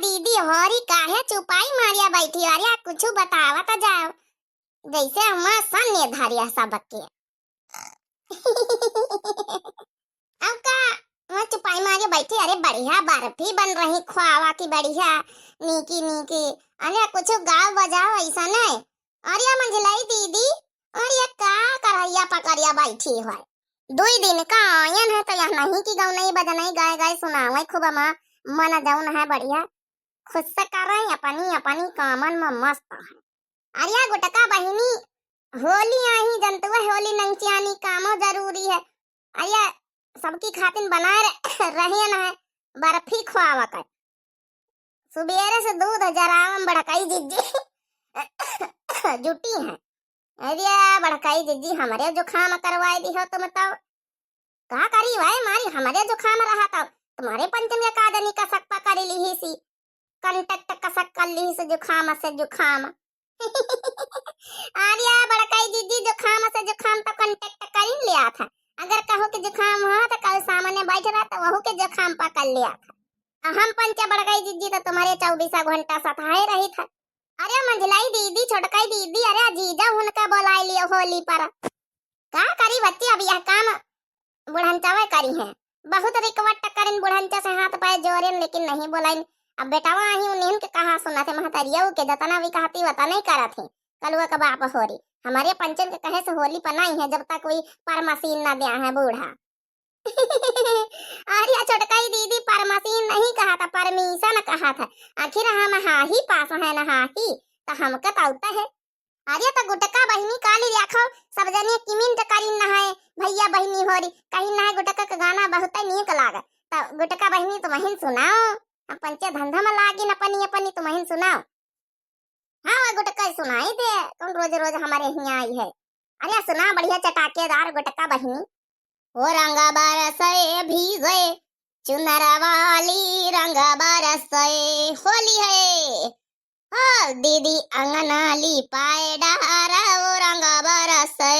दीदी होरी काहे चुपाई मारिया बैठी अरे कुछ बतावा तो जाओ जैसे हम सन्ने धारिया सबके अब का वहाँ चुपाई मारिया बैठी अरे बढ़िया बर्फी बन रही खुआवा की बढ़िया नीकी नीकी अरे कुछ गाओ बजाओ ऐसा नहीं अरे मंझलाई दीदी अरे का करैया पकड़िया बैठी है 2 दिन का आयन है तो यह नहीं की गाँव नहीं बजा नहीं गाय गाय सुनावे खूब अमा मन जौन है बढ़िया खुद से कर रहे अपनी अपनी कामन में मस्त है अरे गुटका बहिनी होली आई जनतुआ होली नहीं चानी कामो जरूरी है अरे सबकी खातिन बनाए रहे न है बर्फी खुआवा कर सुबेरे से दूध जरावम बड़काई जिज्जी जुटी है अरे बड़काई जिज्जी हमारे जो खाम करवाए दी हो तुम बताओ कहा करी भाई मारी हमारे जो खाम रहा था तुम्हारे पंचम का कादनी का सक्का कर ली सी कंटक का सक्का ली से जुखाम आर्या बड़काई दीदी जुखाम से जुखाम तो कंटेक्ट कर ही लिया था अगर कहो कि जुखाम हो तो कल सामने बैठ रहा तो वहू के जुखाम पकड़ लिया था हम पंचा बड़काई दीदी तो तुम्हारे 24 घंटा सताए रही था अरे मंझलाई दीदी छोटकाई दीदी अरे जीजा उनका बोला लियो होली पर का करी बच्ची अब यह काम बुढ़ंचावे करी है बहुत रिकवट करिन बुढ़ंचा से हाथ पाए जोरेन लेकिन नहीं बोलाइन अब बेटावा ही उन्हें के कहा सुना थे महतरिया के जतना भी कहती वता नहीं करा थे कलुआ का बाप होरी हमारे पंचन के कहे से होली पनाई है जब तक कोई पर मशीन ना दिया है बूढ़ा अरे छोटकाई दीदी पर मशीन नहीं कहा था परमिशन कहा था आखिर हम हा ही पास है ना हा ही तो हमका ताउता है अरे तो गुटका बहिनी काली रखो सब जने किमिन करी ना है भैया बहिनी होरी कहीं ना गुटका का गाना बहुत नीक लागे तो गुटका बहिनी तुम हिन सुनाओ पंचे धंधा में लागी न अपनी अपनी तुम हिन सुनाओ हाँ गुटका सुनाई दे तुम रोज रोज हमारे यहाँ आई है अरे सुना बढ़िया चटाकेदार गुटका बहिनी ओ रंगा बरसे भीगे चुनरा वाली रंगा बरसे होली है हो दीदी अंगना ली पाए डारा वो रंगा बरसे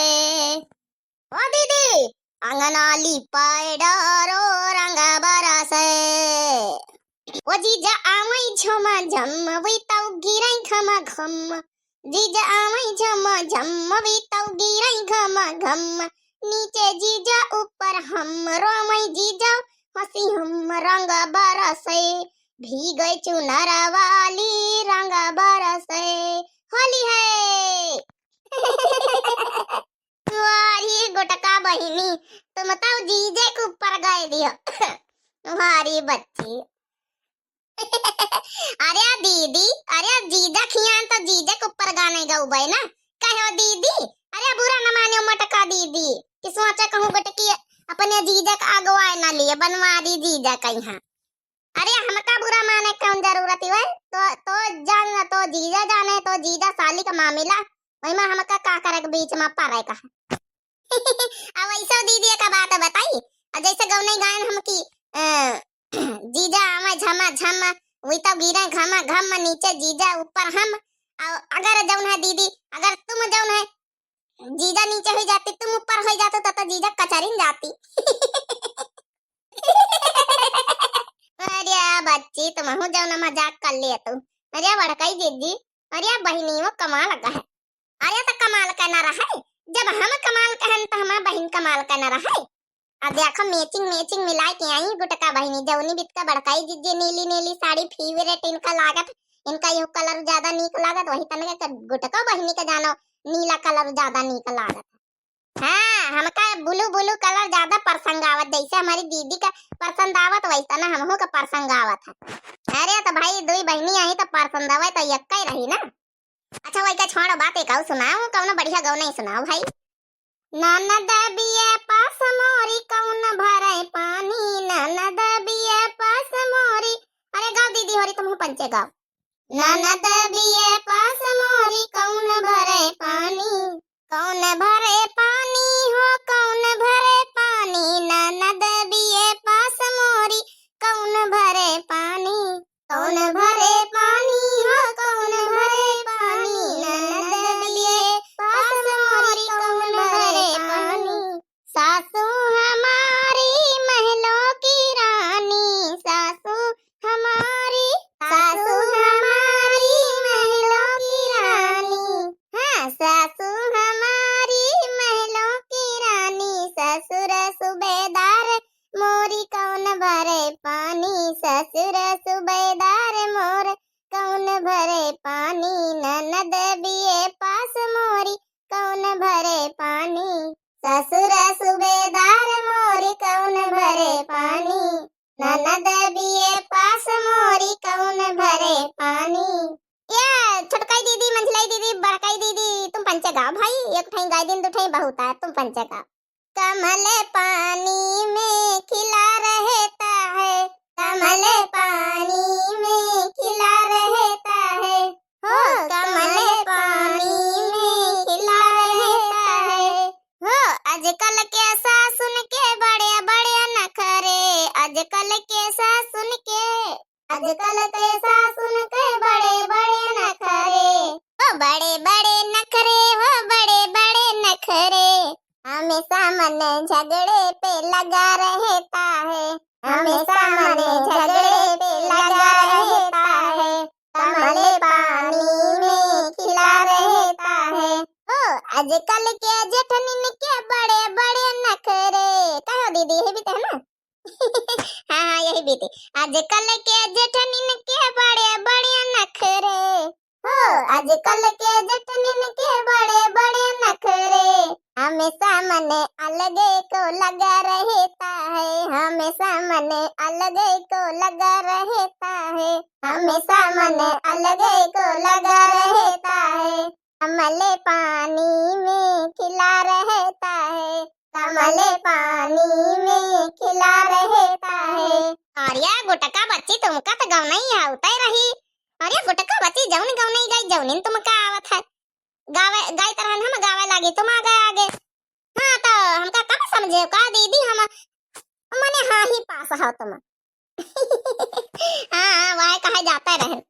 ओ दीदी अंगना ली पाए डारो रंगा बरसे ओ जीजा आमई झमा झम वी तौ गिरई खमा घम जीजा आमई झमा झम वी तौ गिरई खमा घम नीचे जीजा ऊपर हम रोमई जीजा हंसी हम रंग बरसे भीगे चुनरा वाली रंग बरसे होली है तुम्हारी गुटका बहिनी तुम तो जीजे के ऊपर गए दियो तुम्हारी बच्ची अरे दीदी अरे जीजा खियान तो जीजे के ऊपर गाने गाऊ भाई ना कहो दीदी अरे बुरा न मानियो मटका दीदी कि सोचा कहूँ गटकी अपने जीजा का अगवाए ना लिए बनवा दी जीजा का यहाँ अरे हमका बुरा माने कौन जरूरत है तो जान तो जीजा जाने तो जीजा साली का मामला वही में हमका का करे के बीच में पारे का अब ऐसा दीदी का बात बताई जैसे गौने गायन हम की जीजा आमा झमा झम वही तो गिरे घमा घम नीचे जीजा ऊपर हम अगर जौन है दीदी अगर तुम जौन है जीजा नीचे हो जाती तुम ऊपर हो जाते तो जीजा कचरिन जाती अरे बच्ची तुम हो जाओ ना मजाक कर लिए तू अरे बड़काई जीजी अरे बहनी वो कमाल लगा है अरे तो कमाल कहना रहा है जब हम कमाल कहन तो हमारा बहन कमाल कहना रहा है अब देखो मैचिंग मैचिंग मिला के आई गुटका बहनी जौनी बिटका बड़काई जीजी नीली नीली साड़ी फेवरेट इनका लागत इनका यो कलर ज्यादा नीक लागत वही तने गुटका बहनी का जानो नीला कलर ज्यादा नीक लागत हाँ हमका ब्लू ब्लू कलर ज्यादा पसंद आवत जैसे हमारी दीदी का पसंद आवत वैसा ना हमको का पसंद आवत है अरे तो भाई दो बहनी आई तो पसंद आवे तो यक्का ही रही ना अच्छा वही का छोड़ो बात एक सुनाओ कौन बढ़िया गाँव नहीं सुनाओ भाई ननद बिये पास मोरी कौन भरे पानी ननद बिये पास मोरी अरे गाँव दीदी होरी तुम पंचे गाँव ननद बिये पास मोरी कौन भरे पानी कौन भरे पानी हो कौन भरे पानी ननद बिये पास मोरी कौन भरे पानी कौन भरे पानी हो कौन भरे पानी ननद बिये पास मोरी कौन भरे पानी सासू हमारी महलों की रानी सासू हमारी सूबेदार मोर कौन भरे पानी ननद बीए पास मोरी कौन भरे पानी ससुर सूबेदार मोरी कौन भरे पानी ननद बीए पास मोरी कौन भरे पानी। ये छोटकाई दीदी मंझलाई दीदी बड़काई दीदी तुम पंचे गाओ भाई, एक ठाई गाय दिन दो ठाई बहुत है, तुम पंचे गाओ। कमल पानी में खिला रहता है, कमल पानी में खिला रहता है, हो कमल पानी में खिला रहता है, हो आजकल के सासुन के बड़े बड़े नखरे, आजकल के सासुन के, आजकल के सासुन के बड़े बड़े नखरे, वो बड़े बड़े नखरे, वो बड़े बड़े नखरे, हमेशा मन झगड़े पे लगा रहता है, हमेशा मन झगड़े पे लगा रहता है, कमल पानी में खिला रहता है, ओ आजकल के जेठनिन के बड़े बड़े नखरे। कहो दीदी यही भी है ना हाँ हाँ यही भी थी। आजकल के जेठनिन के बड़े बड़े नखरे, हो आजकल के जेठनिन के बड़े बड़े नखरे, हमेशा मन अलगे को लगा रहता है, हमेशा मन अलगे को लगा रहता है, हमेशा मन अलगे को लगा रहता है, कमल पानी में खिला रहता है, कमल पानी में खिला रहता है। अरे गुटका बच्ची तुमका तो गाँव नहीं आवता रही, अरे गुटका बच्ची जौन गाँव नहीं गई जौनिन तुमका आवत है, गावे गाय तरह हम गावे लागे तुम आ गए आगे। हाँ तो हमका कब समझे का दीदी हम मने हाँ ही पास हो तुम हाँ वह कहा जाता रहे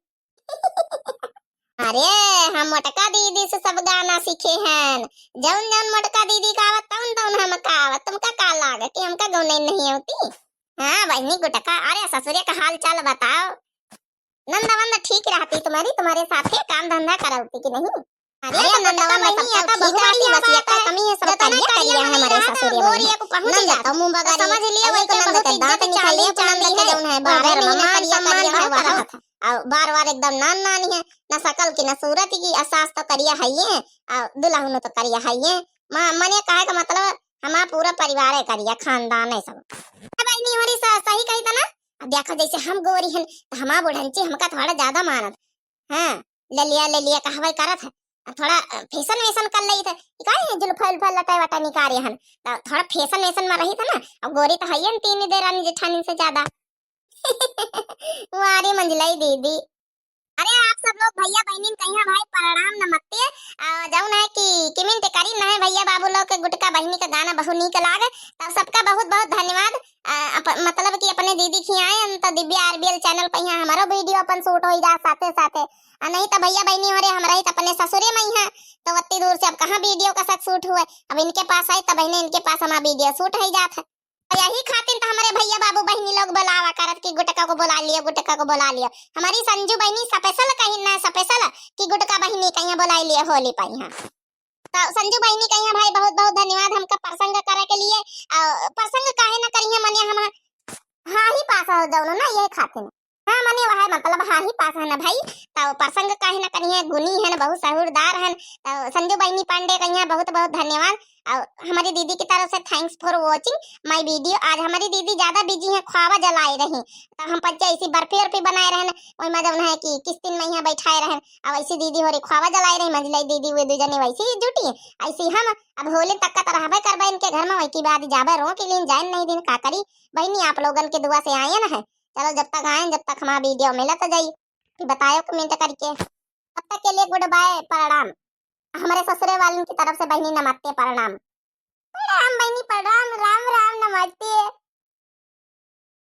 अरे हम मोटका दीदी से सब गाना सीखे हैं, जौन जौन मोटका दीदी का आवत तौन तौन हमका आवत, तुमका का लागे कि हमका गौने नहीं होती। हाँ बहनी गुटका, अरे ससुरे का हाल चाल बताओ, नंदा वंदा ठीक रहती तुम्हारी, तुम्हारे साथ काम धंधा कराती कि नहीं? अरे नंदवा बहनी का बहुवाड़ी बसिया का कमी है, सब तने करिया हमारे ससुरे गोरिया को पहुंच जाता मुंह बगारी समझ लिया वही को नंद के दांत निकाले चांदी के जौन है बार मम्मा सम्मान है वहां और बार बार एकदम नान नानी है, ना शकल की ना सूरत की, असास तो करिया है ये और दुल्हन तो करिया है ये, मने कहे का मतलब हमारा पूरा परिवार है करिया खानदान है सब। बहनी हमारी सही कही था ना, अब देखो जैसे हम गोरी हैं तो हमारा बुढ़ंची हमका थोड़ा ज्यादा मानत, हाँ ले लिया कहवाई करत है, थोड़ा फैशन वैशन कर ली थे काहे जुल्फा उल्फा लटाई वटा निकारे हन, तो थोड़ा फैशन वैशन में रही था ना, अब गोरी तो है न तीन देरानी जेठानी से ज्यादा वारी मंजलाई दीदी। अरे आप सब लोग भैया बहनी कहिया भाई प्रणाम नमस्ते, जाऊन है कि किमिंट करी ना है भैया बाबू लोग के गुटका बहनी का गाना बहुत नीक लागे, तब सबका बहुत बहुत धन्यवाद। मतलब कि अपने दीदी खियाए तो दिव्या आरबीएल चैनल पे यहाँ हमारा वीडियो अपन शूट हो जा साथे साथे, नहीं तो भैया बहनी हो रहे हम रही तो अपने ससुरे में ही है, तो उतनी दूर से अब कहाँ वीडियो का साथ शूट हुआ, अब इनके पास आई तब बहने इनके पास हमारा वीडियो शूट हो जाता है, यही खातिर तो हमारे भैया बाबू बहनी लोग बुलावा करत कि गुटका को बुला लियो, गुटका को बुला लियो। हमारी संजू बहनी स्पेशल कहीं ना स्पेशल कि गुटका बहनी कहीं बुला लियो होली पर यहाँ, तो संजू बहनी कहीं भाई बहुत बहुत धन्यवाद हमका प्रसंग करे के लिए, प्रसंग काहे ना करिए मने हम हाँ ही पास हो जाओ ना ये खातिर, हाँ मने वह मतलब हाँ ही पास है ना भाई, तो प्रसंग काहे ना करिए, गुनी है ना बहुत सहूरदार है, तो संजू बहनी पांडे कहीं बहुत बहुत धन्यवाद। और हमारी दीदी की तरफ से thanks for watching my video. आज हमारी दीदी ज्यादा बिजी है, ख्वाबा जलाई रही, तो हम बच्चे ऐसी बर्फी वर्फी बनाए रहे, वही में जब है कि किस दिन में यहाँ बैठाए रहे, अब ऐसी दीदी हो रही ख्वाबा जलाई रही मंजलाई दीदी, वे दो जने वैसी ही जुटी ऐसी हम अब होली तक का रहबे करबे इनके घर में, वही की बाद जाबे रो के लिए जान नहीं दिन का करी बहनी, आप लोगन के दुआ से आए ना है, चलो जब तक आए जब तक हमारा वीडियो मिला तो जाइए फिर बताओ कमेंट करके, तब तक के लिए गुड बाय प्रणाम, हमारे ससुरे वालों की तरफ से बहनी नमस्ते प्रणाम, प्रणाम बहनी प्रणाम, राम राम नमस्ते।